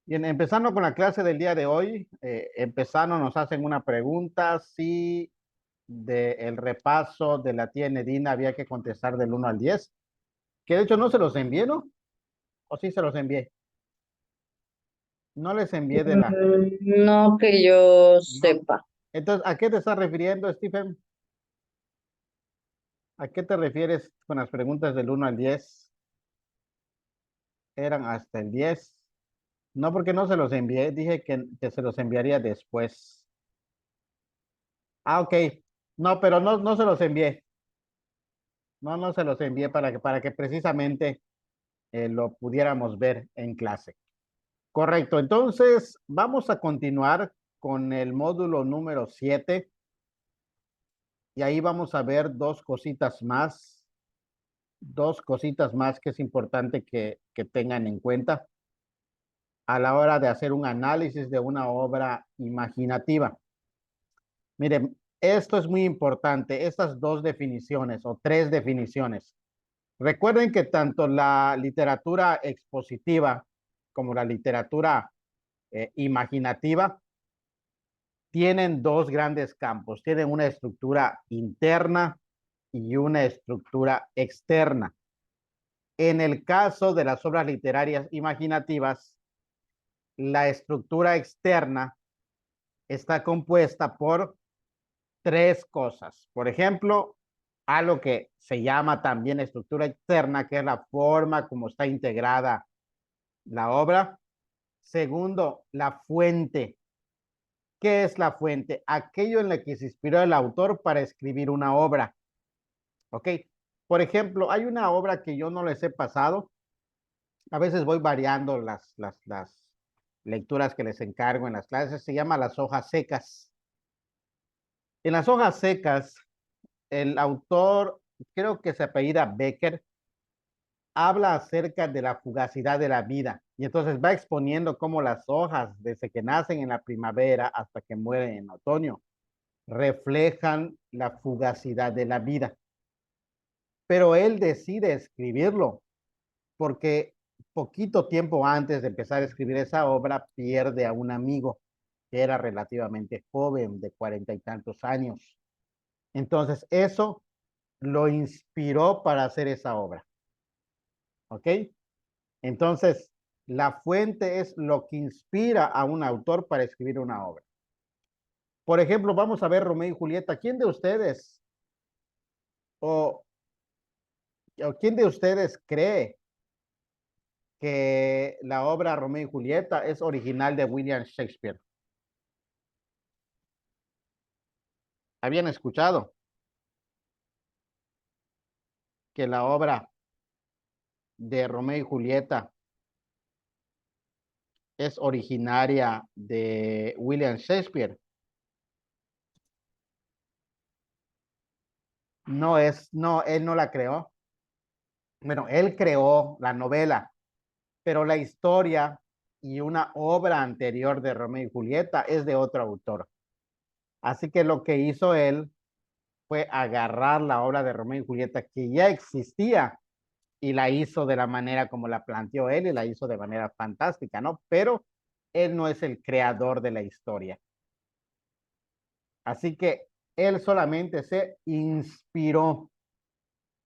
Bien, empezando con la clase del día de hoy, empezando nos hacen una pregunta si del repaso de la tía Nedina había que contestar del 1 al 10, que de hecho no se los envié, ¿no? ¿O sí se los envié? No les envié de la... No que yo ¿No? sepa. Entonces, ¿a qué te estás refiriendo, Stephen? ¿A qué te refieres con las preguntas del 1 al 10? Eran hasta el 10. No, porque no se los envié, dije que se los enviaría después. Ah, ok. No, pero no se los envié. No se los envié para que precisamente lo pudiéramos ver en clase. Correcto. Entonces, vamos a continuar con el módulo número 7 y ahí vamos a ver dos cositas más que es importante que tengan en cuenta a la hora de hacer un análisis de una obra imaginativa. Miren, esto es muy importante, estas dos definiciones o tres definiciones. Recuerden que tanto la literatura expositiva como la literatura imaginativa tienen dos grandes campos. Tienen una estructura interna y una estructura externa. En el caso de las obras literarias imaginativas, la estructura externa está compuesta por tres cosas. Por ejemplo, algo que se llama también estructura externa, que es la forma como está integrada la obra. Segundo, la fuente. ¿Qué es la fuente? Aquello en lo que se inspiró el autor para escribir una obra. ¿Ok? Por ejemplo, hay una obra que yo no les he pasado. A veces voy variando las lecturas que les encargo en las clases. Se llama Las hojas secas. En Las hojas secas, el autor, creo que se apellida Becker, habla acerca de la fugacidad de la vida y entonces va exponiendo cómo las hojas, desde que nacen en la primavera hasta que mueren en otoño, reflejan la fugacidad de la vida. Pero él decide escribirlo porque poquito tiempo antes de empezar a escribir esa obra pierde a un amigo que era relativamente joven, de 40 y tantos años. Entonces eso lo inspiró para hacer esa obra. ¿Ok? Entonces, la fuente es lo que inspira a un autor para escribir una obra. Por ejemplo, vamos a ver Romeo y Julieta. ¿Quién de ustedes o, o quién de ustedes cree que la obra Romeo y Julieta es original de William Shakespeare? ¿Habían escuchado que la obra de Romeo y Julieta es originaria de William Shakespeare? No, él no la creó. Bueno, él creó la novela, pero la historia y una obra anterior de Romeo y Julieta es de otro autor. Así que lo que hizo él fue agarrar la obra de Romeo y Julieta que ya existía y la hizo de la manera como la planteó él y la hizo de manera fantástica, ¿no? Pero él no es el creador de la historia. Así que él solamente se inspiró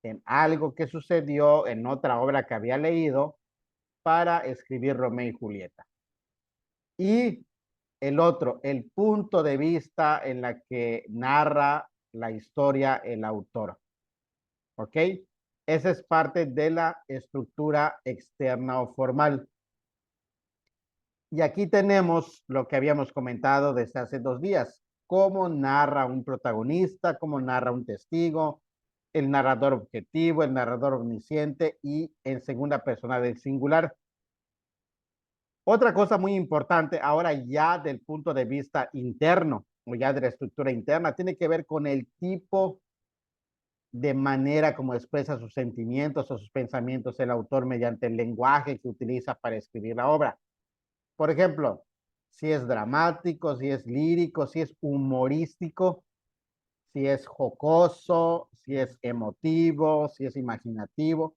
en algo que sucedió en otra obra que había leído para escribir Romeo y Julieta. Y el otro, el punto de vista en la que narra la historia el autor. ¿Ok? Esa es parte de la estructura externa o formal. Y aquí tenemos lo que habíamos comentado desde hace 2 días, cómo narra un protagonista, cómo narra un testigo, el narrador objetivo, el narrador omnisciente y en segunda persona del singular. Otra cosa muy importante ahora ya del punto de vista interno o ya de la estructura interna tiene que ver con el tipo de manera como expresa sus sentimientos o sus pensamientos el autor mediante el lenguaje que utiliza para escribir la obra. Por ejemplo, si es dramático, si es lírico, si es humorístico, si es jocoso, si es emotivo, si es imaginativo.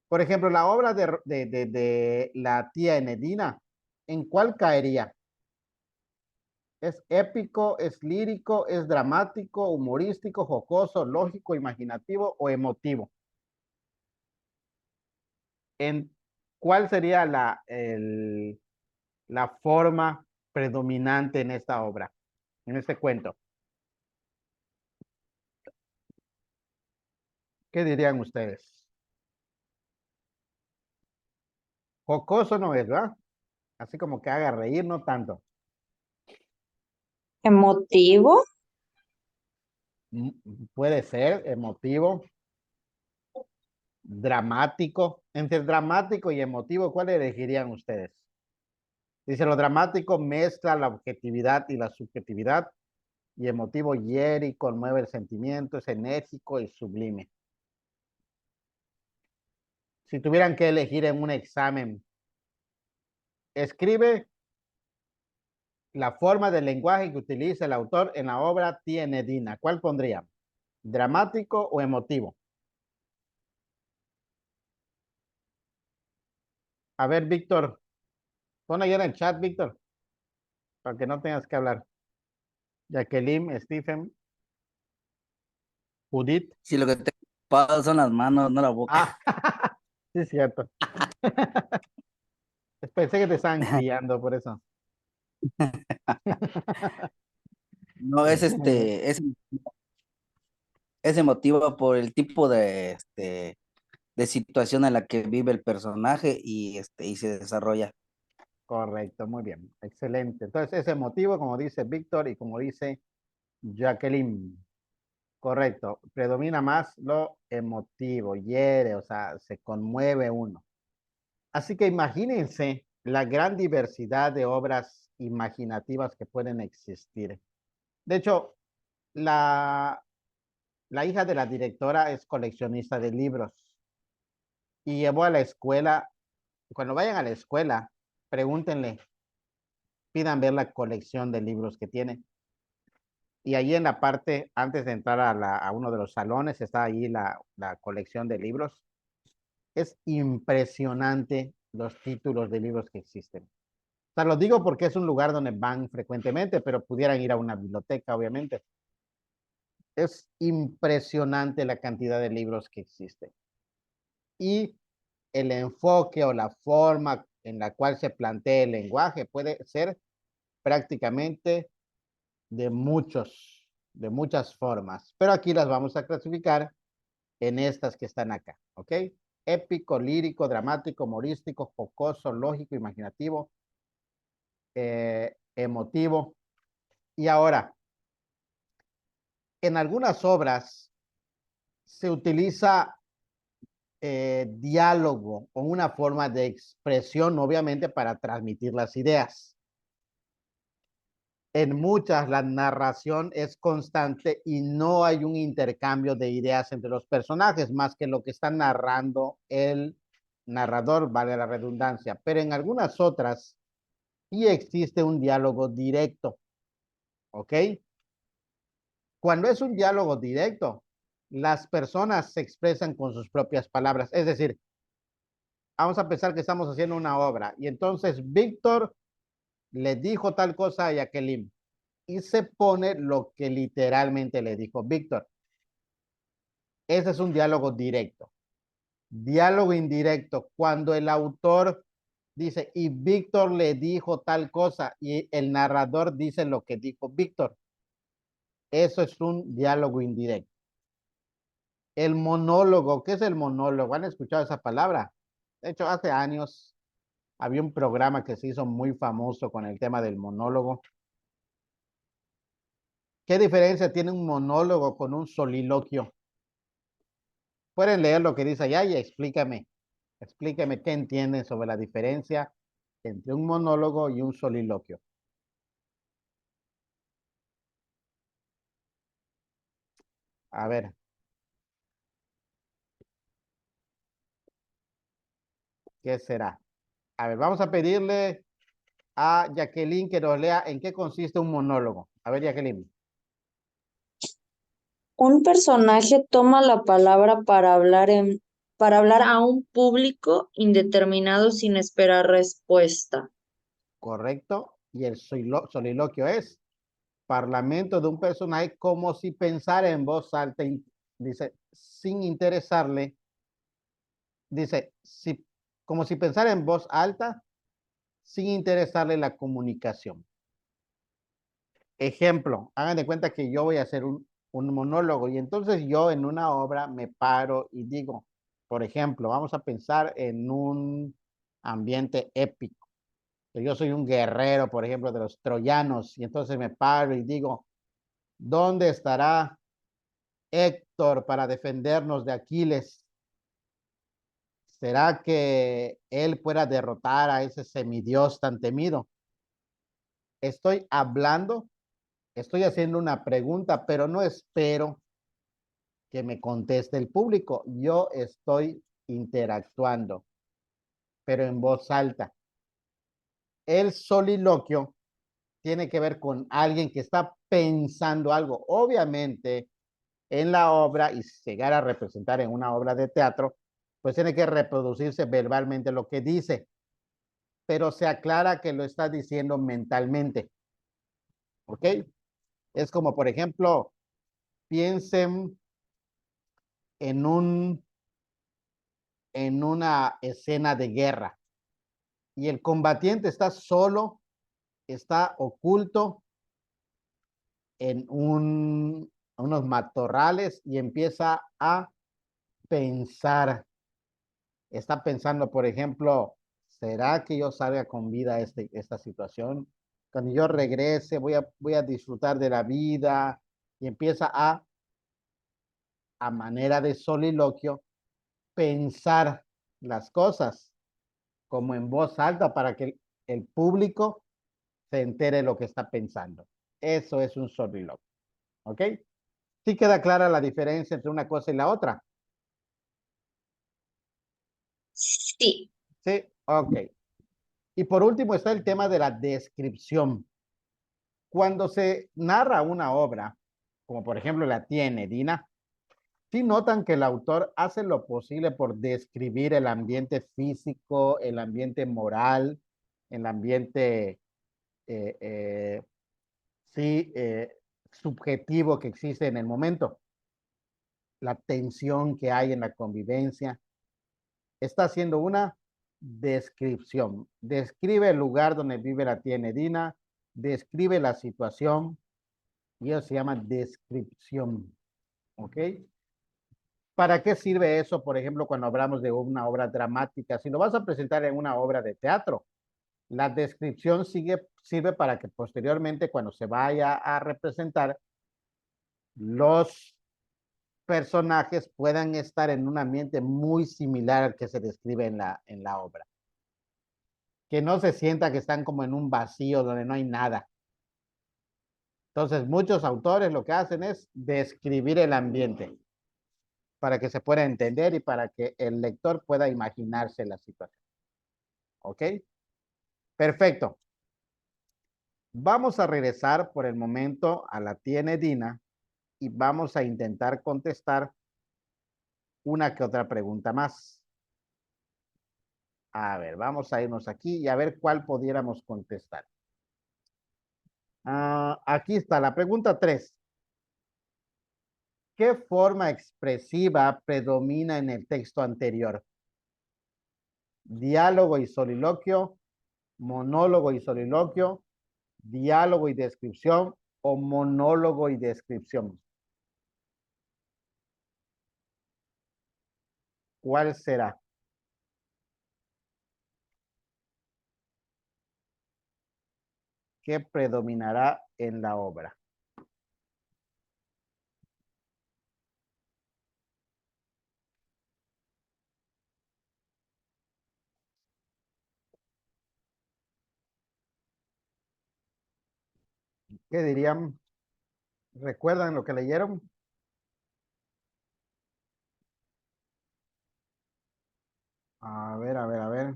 Por ejemplo, la obra de la tía Enedina ¿En cuál caería? ¿Es épico, es lírico, es dramático, humorístico, jocoso, lógico, imaginativo o emotivo? ¿En cuál sería la forma predominante en esta obra, en este cuento? ¿Qué dirían ustedes? Jocoso no es, ¿verdad? Así como que haga reír, no tanto. Emotivo, Mm, puede ser emotivo, dramático. Entre dramático y emotivo, ¿cuál elegirían ustedes? Dice, lo dramático mezcla la objetividad y la subjetividad, y emotivo hiere y conmueve el sentimiento, es enérgico y sublime. Si tuvieran que elegir en un examen, escribe la forma del lenguaje que utiliza el autor en la obra Tiene Dina. ¿Cuál pondría? ¿Dramático o emotivo? A ver, Víctor, pon ahí en el chat, Víctor, para que no tengas que hablar. Jacqueline, Stephen, Judith. Si lo que te ocupado son las manos, no la boca. Ah, sí, es cierto. Pensé que te estaban criando por eso. No, es emotivo por el tipo de situación en la que vive el personaje y se desarrolla. Correcto, muy bien, excelente. Entonces, es emotivo, como dice Víctor y como dice Jacqueline. Correcto, predomina más lo emotivo, hiere, o sea, se conmueve uno. Así que imagínense la gran diversidad de obras imaginativas que pueden existir. De hecho, la, la hija de la directora es coleccionista de libros y llevó a la escuela. Cuando vayan a la escuela, pregúntenle, pidan ver la colección de libros que tiene. Y ahí en la parte, antes de entrar a uno de los salones, está ahí la colección de libros. Es impresionante los títulos de libros que existen. O sea, lo digo porque es un lugar donde van frecuentemente, pero pudieran ir a una biblioteca, obviamente. Es impresionante la cantidad de libros que existen. Y el enfoque o la forma en la cual se plantea el lenguaje puede ser prácticamente de muchas formas. Pero aquí las vamos a clasificar en estas que están acá, ¿ok? Épico, lírico, dramático, humorístico, jocoso, lógico, imaginativo, emotivo. Y ahora, en algunas obras se utiliza diálogo o una forma de expresión, obviamente, para transmitir las ideas. En muchas la narración es constante y no hay un intercambio de ideas entre los personajes, más que lo que está narrando el narrador, vale la redundancia. Pero en algunas otras sí existe un diálogo directo, ¿ok? Cuando es un diálogo directo, las personas se expresan con sus propias palabras. Es decir, vamos a pensar que estamos haciendo una obra y entonces Víctor le dijo tal cosa a Jacqueline y se pone lo que literalmente le dijo Víctor. Ese es un diálogo directo. Diálogo indirecto, cuando el autor dice, y Víctor le dijo tal cosa, y el narrador dice lo que dijo Víctor. Eso es un diálogo indirecto. El monólogo, ¿qué es el monólogo? ¿Han escuchado esa palabra? De hecho, hace años había un programa que se hizo muy famoso con el tema del monólogo. ¿Qué diferencia tiene un monólogo con un soliloquio? Pueden leer lo que dice allá y explíqueme qué entienden sobre la diferencia entre un monólogo y un soliloquio. A ver, ¿qué será? A ver, vamos a pedirle a Jacqueline que nos lea en qué consiste un monólogo. A ver, Jacqueline. un personaje toma la palabra para hablar a un público indeterminado sin esperar respuesta. ¿correcto? Y el soliloquio es parlamento de un personaje como si pensara en voz alta, dice, sin interesarle, dice, si, como si pensara en voz alta, sin interesarle la comunicación. Ejemplo, hagan de cuenta que yo voy a hacer un monólogo y entonces yo en una obra me paro y digo, por ejemplo, vamos a pensar en un ambiente épico. Yo soy un guerrero, por ejemplo, de los troyanos y entonces me paro y digo, ¿dónde estará Héctor para defendernos de Aquiles? ¿Será que él pueda derrotar a ese semidios tan temido? Estoy hablando, estoy haciendo una pregunta, pero no espero que me conteste el público. Yo estoy interactuando, pero en voz alta. El soliloquio tiene que ver con alguien que está pensando algo. Obviamente, en la obra y llegar a representar en una obra de teatro, pues tiene que reproducirse verbalmente lo que dice, pero se aclara que lo está diciendo mentalmente. ¿Ok? Es como, por ejemplo, piensen en en una escena de guerra y el combatiente está solo, está oculto en unos matorrales y empieza a pensar. Está pensando, por ejemplo, ¿será que yo salga con vida a esta situación? Cuando yo regrese, voy a disfrutar de la vida y empieza a manera de soliloquio, pensar las cosas como en voz alta para que el público se entere lo que está pensando. Eso es un soliloquio. ¿Ok? ¿Sí queda clara la diferencia entre una cosa y la otra? Sí. Sí, ok. Y por último está el tema de la descripción. Cuando se narra una obra, como por ejemplo la tiene Dina, sí notan que el autor hace lo posible por describir el ambiente físico, el ambiente moral, el ambiente eh, eh, sí, subjetivo que existe en el momento, la tensión que hay en la convivencia. Está haciendo una descripción. Describe el lugar donde vive la tía Nedina, describe la situación y eso se llama descripción. ¿Ok? ¿Para qué sirve eso, por ejemplo, cuando hablamos de una obra dramática? Si lo vas a presentar en una obra de teatro, la descripción sirve para que posteriormente, cuando se vaya a representar, los personajes puedan estar en un ambiente muy similar al que se describe en en la obra. Que no se sienta que están como en un vacío donde no hay nada. Entonces, muchos autores lo que hacen es describir el ambiente para que se pueda entender y para que el lector pueda imaginarse la situación. ¿Ok? Perfecto. Vamos a regresar por el momento a la tía Nedina y vamos a intentar contestar una que otra pregunta más. A ver, vamos a irnos aquí y a ver cuál pudiéramos contestar. Aquí está la pregunta 3. ¿Qué forma expresiva predomina en el texto anterior? Diálogo y soliloquio, monólogo y soliloquio, diálogo y descripción o monólogo y descripción. ¿Cuál será? ¿Qué predominará en la obra? ¿Qué dirían? ¿Recuerdan lo que leyeron? A ver, a ver, a ver.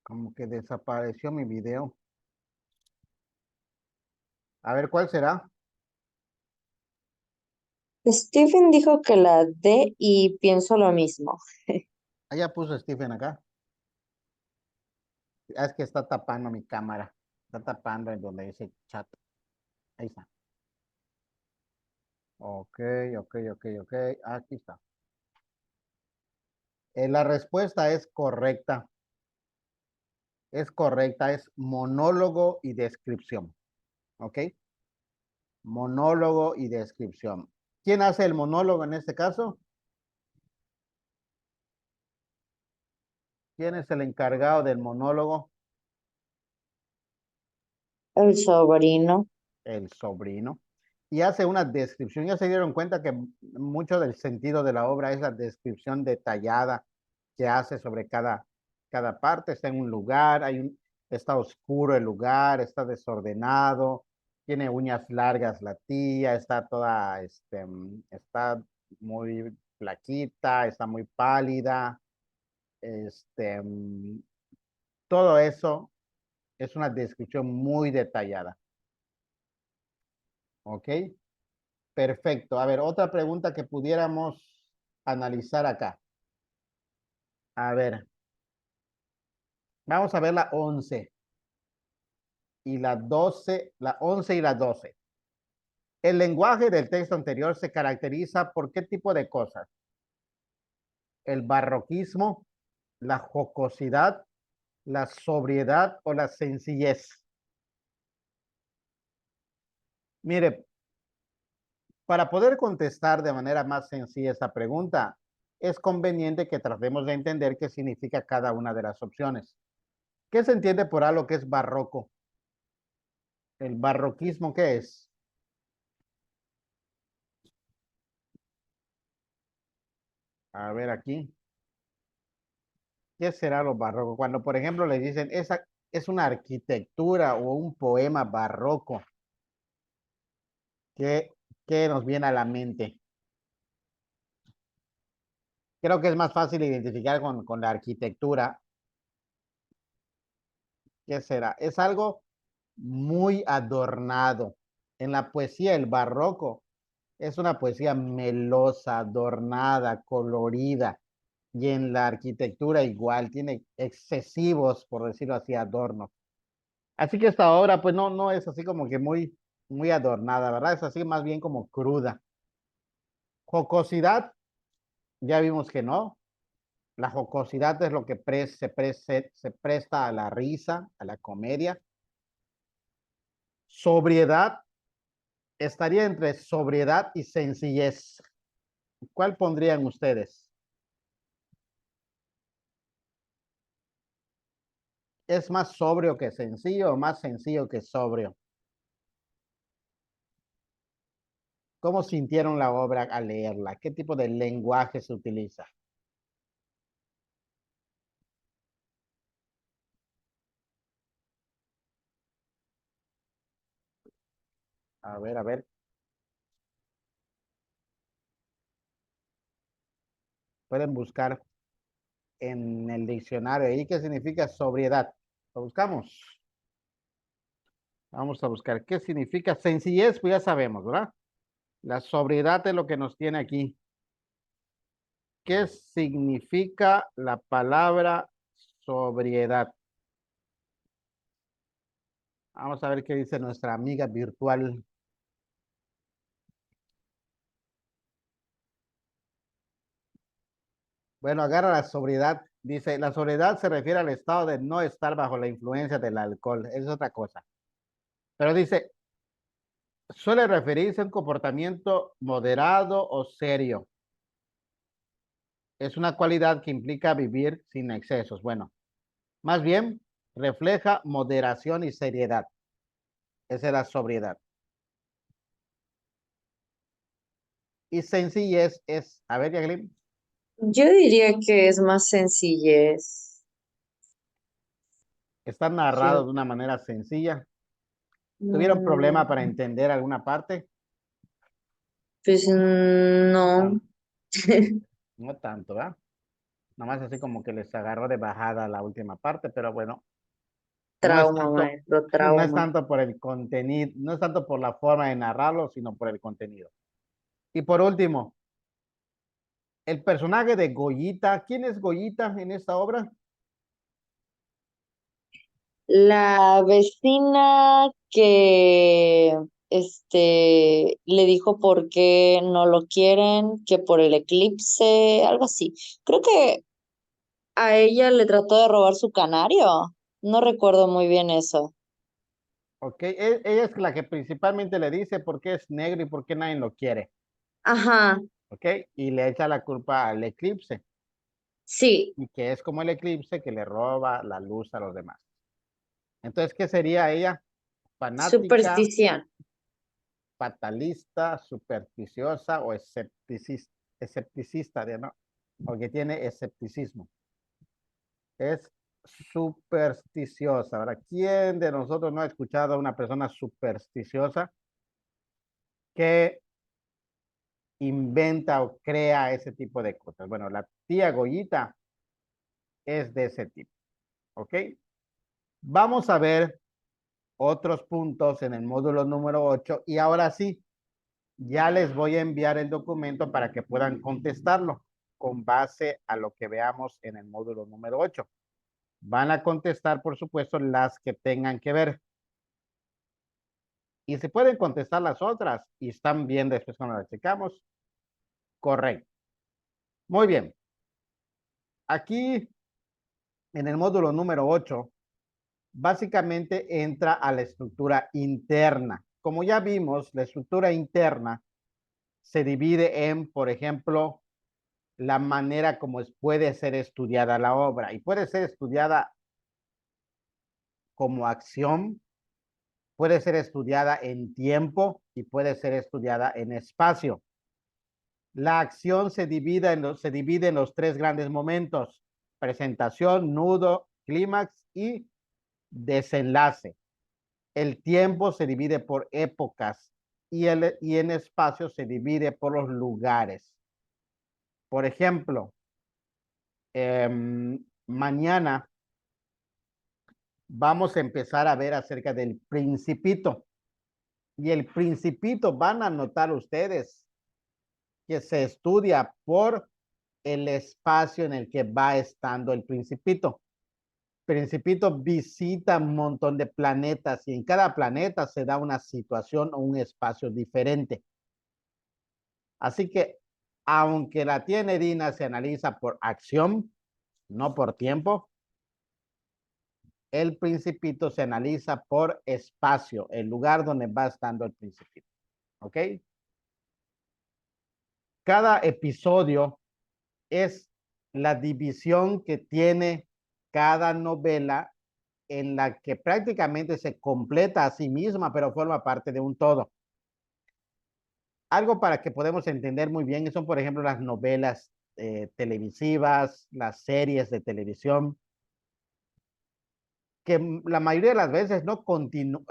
Como que desapareció mi video. A ver, ¿cuál será? Stephen dijo que la D y pienso lo mismo. Allá puso Stephen acá. Es que está tapando mi cámara. Está tapando en donde dice chat. Ahí está. Ok, ok. Aquí está. La respuesta es correcta. Es correcta. Es monólogo y descripción. Ok. Monólogo y descripción. ¿Quién hace el monólogo en este caso? ¿Quién es el encargado del monólogo? El sobrino. El sobrino. Y hace una descripción. Ya se dieron cuenta que mucho del sentido de la obra es la descripción detallada que hace sobre cada parte. Está en un lugar, está oscuro el lugar, está desordenado, tiene uñas largas la tía, está toda, está muy flaquita, está muy pálida. Este, todo eso es una descripción muy detallada. ¿Ok? Perfecto. A ver, otra pregunta que pudiéramos analizar acá. A ver, vamos a ver la 11 y la 12, la 11 y la 12. El lenguaje del texto anterior se caracteriza por qué tipo de cosas. El barroquismo, la jocosidad, la sobriedad o la sencillez. Mire, para poder contestar de manera más sencilla esta pregunta, es conveniente que tratemos de entender qué significa cada una de las opciones. ¿Qué se entiende por algo que es barroco? ¿El barroquismo qué es? A ver aquí. ¿Qué será lo barroco? Cuando, por ejemplo, le dicen, esa es una arquitectura o un poema barroco, ¿qué, qué nos viene a la mente? Creo que es más fácil identificar con la arquitectura. ¿Qué será? Es algo muy adornado. En la poesía, el barroco es una poesía melosa, adornada, colorida. Y en la arquitectura igual, tiene excesivos, por decirlo así, adornos. Así que esta obra, pues no es así como que muy adornada, ¿verdad? Es así más bien como cruda. Jocosidad, ya vimos que no. La jocosidad es lo que se presta a la risa, a la comedia. Sobriedad, estaría entre sobriedad y sencillez. ¿Cuál pondrían ustedes? ¿Es más sobrio que sencillo o más sencillo que sobrio? ¿Cómo sintieron la obra al leerla? ¿Qué tipo de lenguaje se utiliza? A ver. Pueden buscar en el diccionario ahí qué significa sobriedad. Lo buscamos. Vamos a buscar qué significa sencillez, pues ya sabemos, ¿verdad? La sobriedad es lo que nos tiene aquí. ¿Qué significa la palabra sobriedad? Vamos a ver qué dice nuestra amiga virtual. Bueno, agarra la sobriedad. Dice, la sobriedad se refiere al estado de no estar bajo la influencia del alcohol. Es otra cosa. Pero dice, suele referirse a un comportamiento moderado o serio. Es una cualidad que implica vivir sin excesos. Bueno, más bien refleja moderación y seriedad. Esa es la sobriedad. Y sencillez es, a ver, Jacqueline, Yo diría que es más sencillez. está narrado Yo, de una manera sencilla. ¿Tuvieron problema para mm, entender alguna parte? pues No no. tanto, no tanto, ¿verdad? Nomás así como que les agarró de bajada la última parte, pero bueno, no es Trauma, tanto, maestro, no es trauma. tanto por el contenido, no es tanto por la forma de narrarlo, sino por el contenido. Y por último, el personaje de Goyita. ¿Quién es Goyita en esta obra? La vecina que le dijo por qué no lo quieren, que por el eclipse, algo así. Creo que a ella le trató de robar su canario. No recuerdo muy bien eso. Ok, ella es la que principalmente le dice por qué es negro y por qué nadie lo quiere. Ajá, Ok, y le echa la culpa al eclipse. sí, Y que es como el eclipse que le roba la luz a los demás. Entonces, ¿qué sería ella? Fanática, superstición. fatalista, supersticiosa o escepticista, ¿no? Porque tiene escepticismo. Es supersticiosa. Ahora, ¿quién de nosotros no ha escuchado a una persona supersticiosa que inventa o crea ese tipo de cosas? Bueno, la tía Goyita es de ese tipo, ¿ok? Vamos a ver otros puntos en el módulo número 8 y ahora sí, ya les voy a enviar el documento para que puedan contestarlo con base a lo que veamos en el módulo número 8. Van a contestar, por supuesto, las que tengan que ver. Y se pueden contestar las otras y están bien después cuando las checamos. Correcto. Muy bien. Aquí en el módulo número 8, básicamente entra a la estructura interna. Como ya vimos, la estructura interna se divide en, por ejemplo, la manera como puede ser estudiada la obra y puede ser estudiada como acción, puede ser estudiada en tiempo y puede ser estudiada en espacio. La acción se divide en los tres grandes momentos: presentación, nudo, clímax y desenlace. El tiempo se divide por épocas y en espacio se divide por los lugares. Por ejemplo, mañana vamos a empezar a ver acerca del Principito. Y el Principito, van a notar ustedes que se estudia por el espacio en el que va estando el Principito. Principito visita un montón de planetas y en cada planeta se da una situación o un espacio diferente. Así que, aunque la tienedina se analiza por acción, no por tiempo, el Principito se analiza por espacio, el lugar donde va estando el Principito. ¿Ok? Cada episodio es la división que tiene cada novela en la que prácticamente se completa a sí misma, pero forma parte de un todo. Algo para que podamos entender muy bien son, por ejemplo, las novelas televisivas, las series de televisión, que la mayoría de las veces no continúa.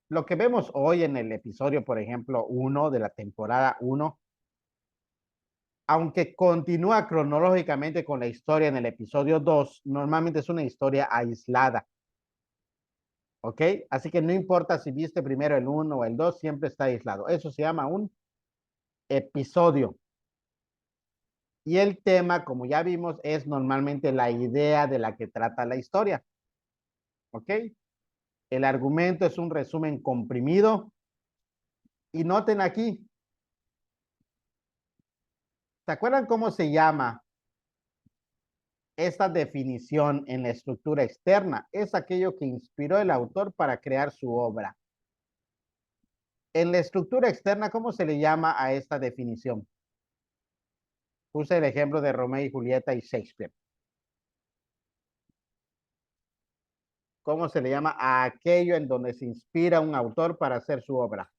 Lo que vemos hoy en el episodio, por ejemplo, 1 de la temporada 1, aunque continúa cronológicamente con la historia en el episodio 2, normalmente es una historia aislada. ¿Ok? Así que no importa si viste primero el 1 o el 2, siempre está aislado. Eso se llama un episodio. Y el tema, como ya vimos, es normalmente la idea de la que trata la historia. ¿Ok? El argumento es un resumen comprimido. Y noten aquí, ¿se acuerdan cómo se llama esta definición en la estructura externa? Es aquello que inspiró el autor para crear su obra. En la estructura externa, ¿cómo se le llama a esta definición? Puse el ejemplo de Romeo y Julieta y Shakespeare. ¿Cómo se le llama a aquello en donde se inspira un autor para hacer su obra?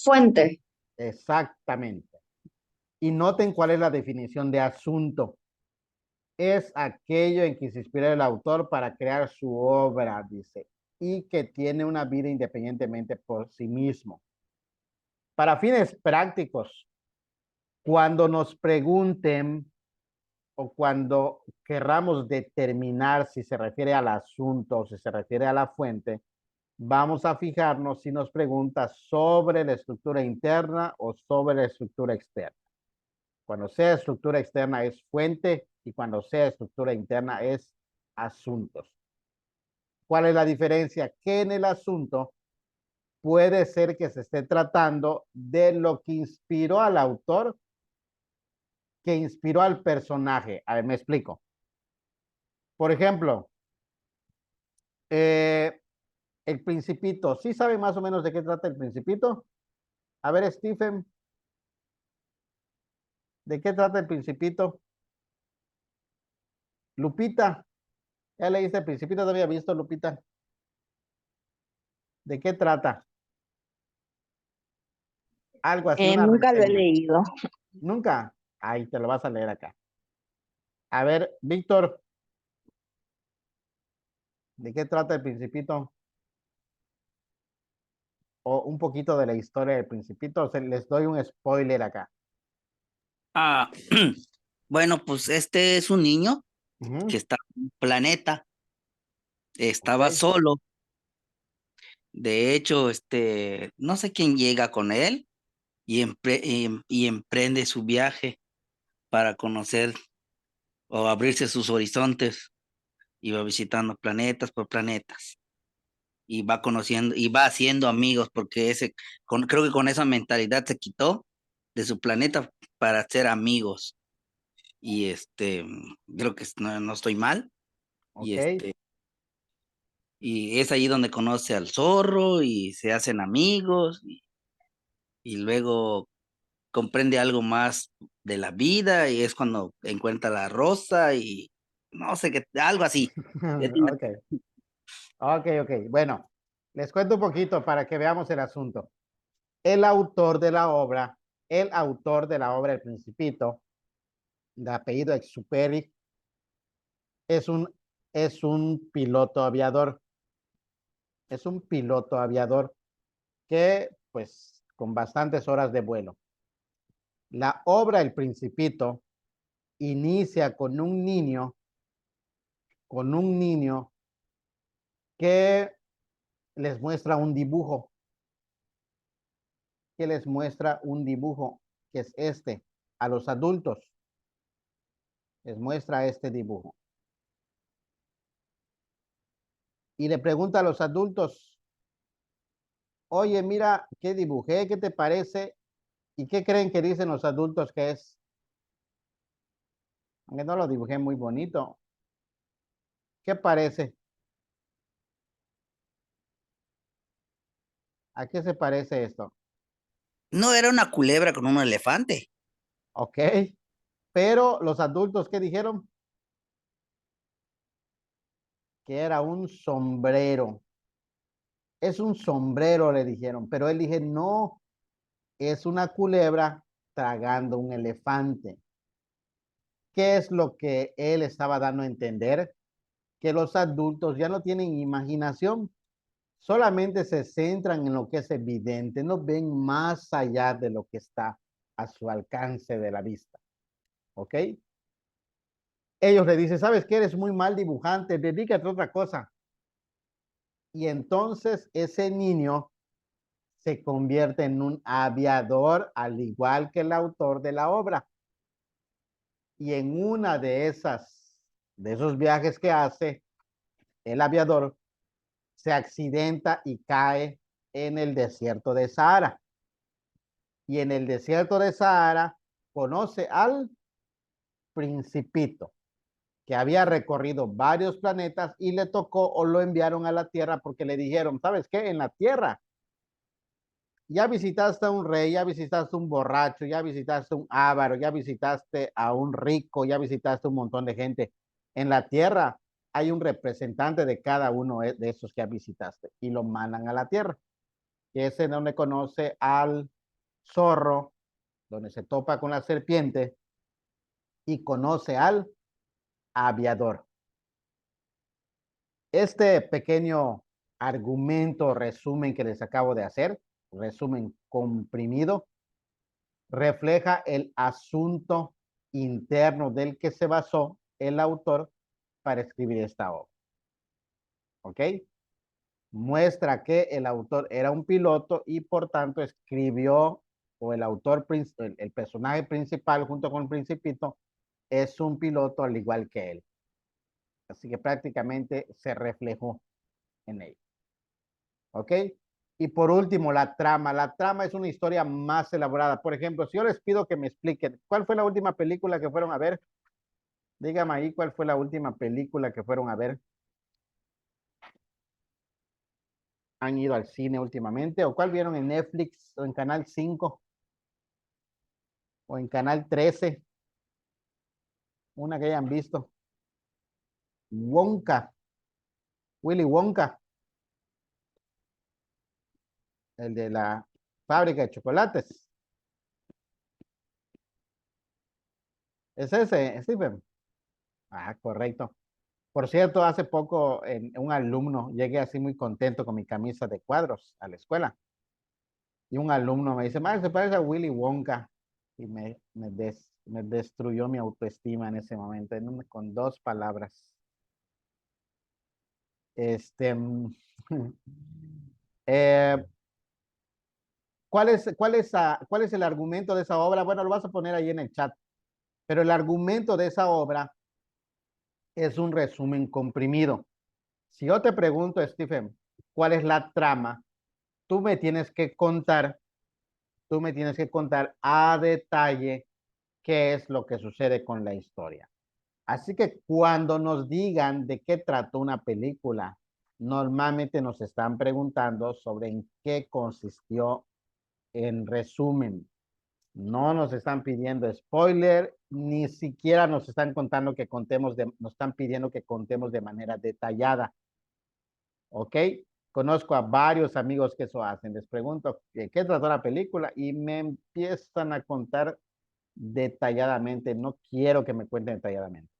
Fuente. Exactamente. Y noten cuál es la definición de asunto. Es aquello en que se inspira el autor para crear su obra, dice, y que tiene una vida independientemente por sí mismo. Para fines prácticos, cuando nos pregunten o cuando querramos determinar si se refiere al asunto o si se refiere a la fuente, vamos a fijarnos si nos pregunta sobre la estructura interna o sobre la estructura externa. Cuando sea estructura externa es fuente y cuando sea estructura interna es asuntos. ¿Cuál es la diferencia? Que en el asunto puede ser que se esté tratando de lo que inspiró al autor, que inspiró al personaje. A ver, me explico. Por ejemplo, el Principito. ¿Sí sabe más o menos de qué trata el Principito? A ver, Stephen, ¿de qué trata el Principito? Lupita, ¿ya leíste el Principito? ¿No había visto, Lupita? ¿De qué trata? Algo así, una Nunca lo he reseña. leído. ¿Nunca? Ahí te lo vas a leer acá. A ver, Víctor, ¿de qué trata el Principito? O un poquito de la historia del Principito. Les doy un spoiler acá. Ah, bueno, pues este es un niño que Ujú, está en un planeta, estaba ok. solo. De hecho, no sé quién llega con él y emprende su viaje para conocer o abrirse sus horizontes y va visitando planetas por planetas y va conociendo y va haciendo amigos porque creo que con esa mentalidad se quitó de su planeta para ser amigos y creo que no estoy mal y Ok. y es ahí donde conoce al zorro y se hacen amigos y luego comprende algo más de la vida y es cuando encuentra la rosa y no sé qué, algo así. Es una- Ok. Ok, ok. Bueno, les cuento un poquito para que veamos el asunto. El autor de la obra, el autor de la obra El Principito, de apellido Exuperi, es un, es un piloto aviador. Es un piloto aviador que, pues, con bastantes horas de vuelo. La obra El Principito inicia con un niño que les muestra un dibujo, que les muestra un dibujo, que es este, a los adultos, les muestra este dibujo. Y le pregunta a los adultos, oye, mira, ¿qué dibujé? ¿Qué te parece? ¿Y qué creen que dicen los adultos que es? Aunque no lo dibujé muy bonito. ¿Qué parece? ¿A qué se parece esto? No era una culebra con un elefante. Ok. Pero los adultos, ¿qué dijeron? Que era un sombrero. Es un sombrero, le dijeron. Pero él dije, no, es una culebra tragando un elefante. ¿Qué es lo que él estaba dando a entender? Que los adultos ya no tienen imaginación, solamente se centran en lo que es evidente, no ven más allá de lo que está a su alcance de la vista. ¿Ok? Ellos le dicen, ¿sabes qué? Eres muy mal dibujante, dedícate a otra cosa. Y entonces ese niño se convierte en un aviador, al igual que el autor de la obra. Y en una de esos viajes que hace, el aviador se accidenta y cae en el desierto de Sahara. Y en el desierto de Sahara conoce al Principito, que había recorrido varios planetas y le tocó o lo enviaron a la Tierra porque le dijeron, ¿sabes qué? En la Tierra ya visitaste a un rey, ya visitaste a un borracho, ya visitaste a un avaro, ya visitaste a un rico, ya visitaste a un montón de gente. En la Tierra hay un representante de cada uno de esos que ya visitaste y lo mandan a la Tierra, que es en donde conoce al zorro, donde se topa con la serpiente y conoce al aviador. Este pequeño argumento, resumen que les acabo de hacer, resumen comprimido, refleja el asunto interno del que se basó el autor para escribir esta obra. ¿Ok? muestra que el autor era un piloto y por tanto escribió, o el autor, el personaje principal junto con el principito, es un piloto al igual que él. Así que prácticamente se reflejó en él. ¿Ok? Y por último, la trama. La trama es una historia más elaborada. Por ejemplo, si yo les pido que me expliquen, ¿cuál fue la última película que fueron a ver? Dígame ahí cuál fue la última película que fueron a ver. ¿Han ido al cine últimamente? ¿O cuál vieron en Netflix o en Canal 5 o en Canal 13? Una que hayan visto. Wonka. Willy Wonka. El de la fábrica de chocolates. ¿Es ese, Stephen? Ah, correcto. Por cierto, hace poco un alumno, llegué así muy contento con mi camisa de cuadros a la escuela. Y un alumno me dice, Max, se parece a Willy Wonka. Y me destruyó mi autoestima en ese momento, con dos palabras. Este, eh, ¿cuál es el argumento de esa obra? Bueno, lo vas a poner ahí en el chat. Pero el argumento de esa obra es un resumen comprimido. Si yo te pregunto, Stephen, ¿cuál es la trama? Tú me tienes que contar, tú me tienes que contar a detalle qué es lo que sucede con la historia. Así que cuando nos digan de qué trató una película, normalmente nos están preguntando sobre en qué consistió en resumen. No nos están pidiendo spoiler, ni siquiera nos están contando que contemos nos están pidiendo que contemos de manera detallada. ¿Ok? Conozco a varios amigos que eso hacen. Les pregunto qué trató la película y me empiezan a contar detalladamente. No quiero que me cuenten detalladamente.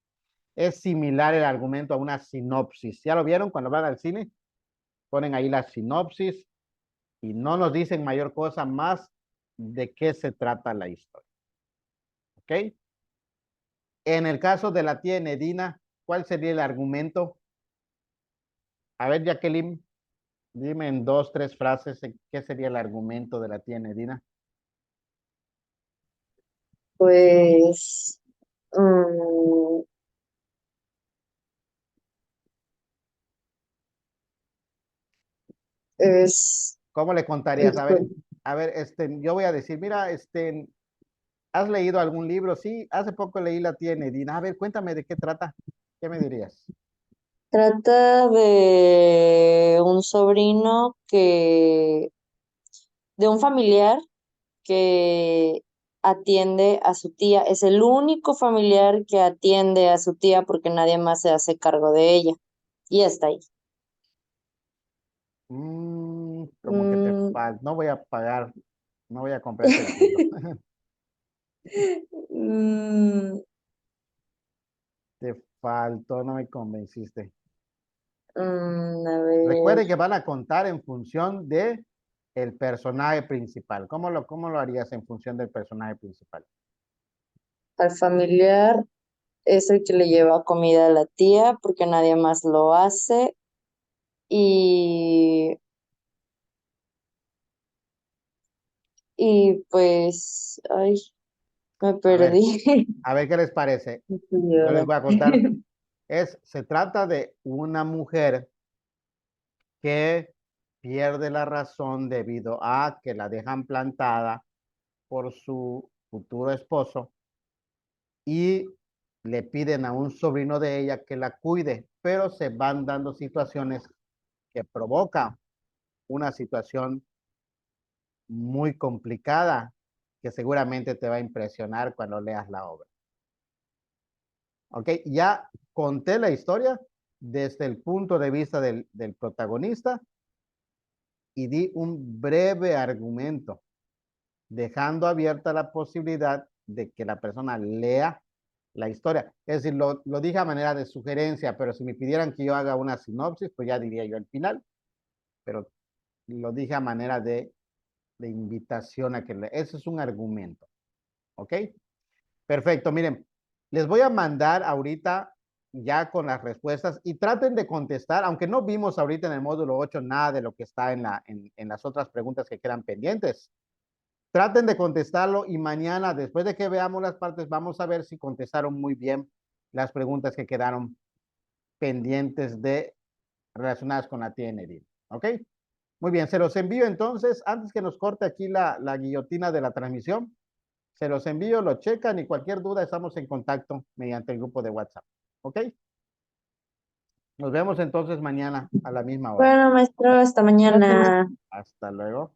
Es similar el argumento a una sinopsis. ¿Ya lo vieron cuando van al cine? Ponen ahí la sinopsis y no nos dicen mayor cosa más de qué se trata la historia. ¿Ok? En el caso de la tía Nedina, ¿cuál sería el argumento? A ver, Jacqueline, dime en 2, 3 frases qué sería el argumento de la tía Nedina. Pues mm, es, ¿Cómo le contarías? hijo, A ver, yo voy a decir, mira, ¿has leído algún libro? Sí, hace poco leí La tía Nedina. A ver, cuéntame de qué trata. ¿Qué me dirías? trata de un sobrino de un familiar que atiende a su tía. Es el único familiar que atiende a su tía porque nadie más se hace cargo de ella. Y está ahí. Como que te Mm, falta. No voy a pagar, no voy a comprarte el libro. mm, Te faltó, no me convenciste. a ver, Recuerde que van a contar en función de el personaje principal. Cómo lo harías en función del personaje principal? al familiar es el que le lleva comida a la tía porque nadie más lo hace. Y, y pues, ay, me A ver, perdí. a ver qué les parece. Yo les Llora. voy a contar. Se trata de una mujer que pierde la razón debido a que la dejan plantada por su futuro esposo y le piden a un sobrino de ella que la cuide, pero se van dando situaciones que provocan una situación muy complicada que seguramente te va a impresionar cuando leas la obra. Ok, ya conté la historia desde el punto de vista del protagonista y di un breve argumento, dejando abierta la posibilidad de que la persona lea la historia. Es decir, lo dije a manera de sugerencia, pero si me pidieran que yo haga una sinopsis, pues ya diría yo el final, pero lo dije a manera de invitación a que le... Eso es un argumento, ¿ok? Perfecto, miren, les voy a mandar ahorita ya con las respuestas y traten de contestar, aunque no vimos ahorita en el módulo 8 nada de lo que está en las otras preguntas que quedan pendientes. Traten de contestarlo y mañana, después de que veamos las partes, vamos a ver si contestaron muy bien las preguntas que quedaron pendientes relacionadas con la TND. ¿Ok? Muy bien, se los envío entonces, antes que nos corte aquí la guillotina de la transmisión, se los envío, lo checan y cualquier duda estamos en contacto mediante el grupo de WhatsApp. ¿Ok? Nos vemos entonces mañana a la misma hora. Bueno, maestro, hasta mañana. Hasta luego.